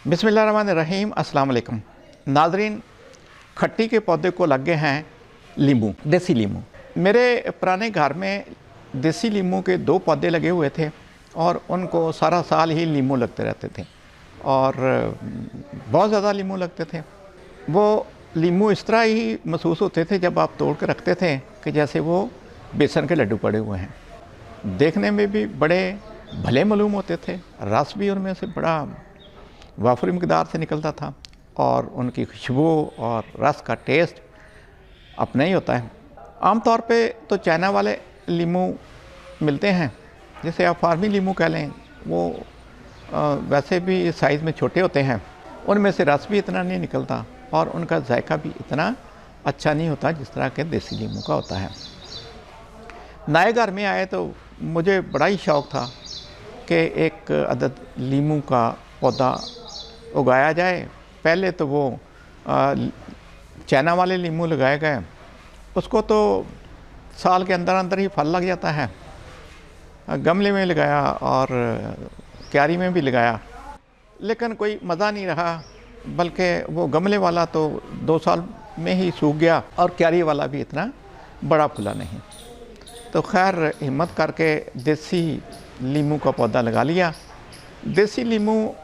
बिस्मिल्लाहिर्रहमानिर्रहीम अस्सलाम वालेकुम नाज़रीन। खट्टी के पौधे को लग गए हैं लीमू, देसी लीमू। मेरे पुराने घर में देसी लीमू के 2 पौधे लगे हुए थे और उनको सारा साल ही लीमू लगते रहते थे और बहुत ज़्यादा लीमू लगते थे। वो लीमू इस तरह ही महसूस होते थे जब आप तोड़ के रखते थे कि जैसे वो बेसन के लड्डू पड़े हुए हैं। देखने में भी बड़े भले मालूम होते थे, रस भी उनमें से बड़ा वाफरी मकदार से निकलता था और उनकी खुशबू और रस का टेस्ट अपना ही होता है। आम तौर पे तो चाइना वाले लीमू मिलते हैं, जैसे आप फार्मी लीमू कह लें, वो वैसे भी साइज़ में छोटे होते हैं। उनमें से रस भी इतना नहीं निकलता और उनका जायका भी इतना अच्छा नहीं होता जिस तरह के देसी लीमू का होता है। नए घर में आए तो मुझे बड़ा ही शौक़ था कि एक अदद लीमू का पौधा उगाया जाए। पहले तो वो चाइना वाले लीमू लगाए गए, उसको तो साल के अंदर अंदर ही फल लग जाता है। गमले में लगाया और क्यारी में भी लगाया, लेकिन कोई मज़ा नहीं रहा, बल्कि वो गमले वाला तो 2 साल में ही सूख गया और क्यारी वाला भी इतना बड़ा फूला नहीं। तो खैर हिम्मत करके देसी लीमू का पौधा लगा लिया। देसी लीमू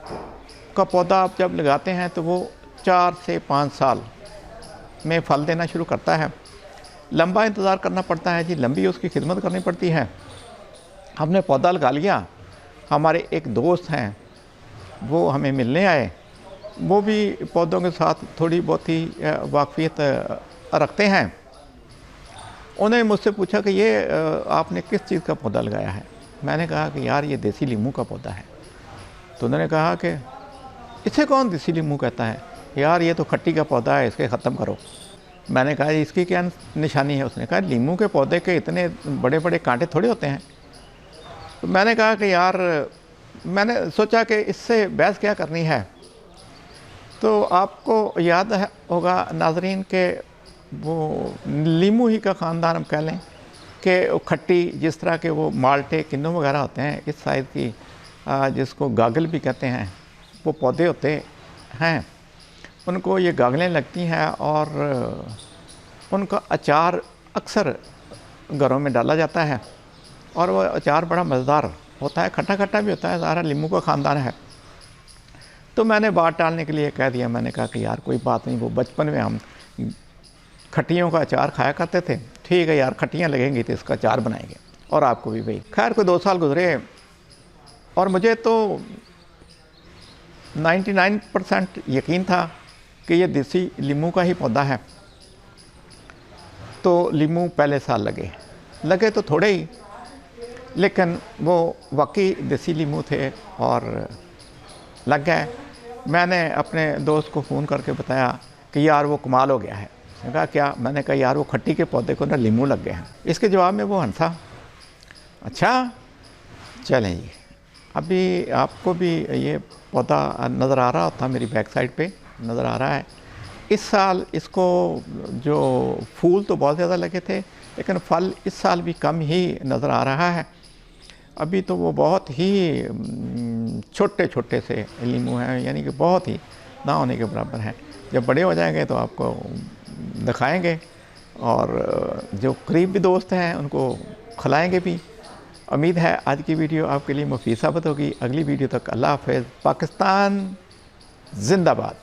का पौधा आप जब लगाते हैं तो वो 4 से 5 साल में फल देना शुरू करता है। लंबा इंतज़ार करना पड़ता है जी, लंबी उसकी खिदमत करनी पड़ती है। हमने पौधा लगा लिया, हमारे एक दोस्त हैं वो हमें मिलने आए, वो भी पौधों के साथ थोड़ी बहुत ही वाकफियत रखते हैं। उन्होंने मुझसे पूछा कि ये आपने किस चीज़ का पौधा लगाया है। मैंने कहा कि यार ये देसी लीमू का पौधा है। तो उन्होंने कहा कि इसे कौन देसी लीमू कहता है, यार ये तो खट्टी का पौधा है, इसके ख़त्म करो। मैंने कहा इसकी क्या निशानी है। उसने कहा लीमू के पौधे के इतने बड़े बड़े कांटे थोड़े होते हैं। तो मैंने कहा कि यार, मैंने सोचा कि इससे बहस क्या करनी है। तो आपको याद होगा नाजरीन के वो लीमू ही का ख़ानदान हम कह लें कि खट्टी, जिस तरह के वो माल्टे किन्नू वगैरह होते हैं इस साइज़ की, जिसको गागल भी कहते हैं, वो पौधे होते हैं। उनको ये गागलें लगती हैं और उनका अचार अक्सर घरों में डाला जाता है और वो अचार बड़ा मज़ेदार होता है, खट्टा खट्टा भी होता है, सारा लीमू का ख़ानदान है। तो मैंने बात टालने के लिए कह दिया, मैंने कहा कि यार कोई बात नहीं, वो बचपन में हम खट्टियों का अचार खाया करते थे, ठीक है यार खट्टियाँ लगेंगी तो इसका अचार बनाएंगे और आपको भी भाई। खैर कोई 2 साल गुजरे और मुझे तो 99% यकीन था कि ये देसी लीमू का ही पौधा है। तो लीमू पहले साल लगे तो थोड़े ही, लेकिन वो वाकई देसी लीमू थे और लग गए। मैंने अपने दोस्त को फ़ोन करके बताया कि यार वो कमाल हो गया है। उसने कहा क्या? मैंने कहा यार वो खट्टी के पौधे को ना लीमू लग गए हैं। इसके जवाब में वो हंसा। अच्छा चलें जी, अभी आपको भी ये पौधा नज़र आ रहा था, मेरी बैक साइड पे नज़र आ रहा है। इस साल इसको जो फूल तो बहुत ज़्यादा लगे थे, लेकिन फल इस साल भी कम ही नज़र आ रहा है। अभी तो वो बहुत ही छोटे छोटे से लीमू हैं, यानी कि बहुत ही ना होने के बराबर हैं। जब बड़े हो जाएंगे तो आपको दिखाएंगे और जो करीबी दोस्त हैं उनको खिलाएंगे भी। उम्मीद है आज की वीडियो आपके लिए मुफीद साबित होगी। अगली वीडियो तक अल्लाह हाफ़िज़। पाकिस्तान जिंदाबाद।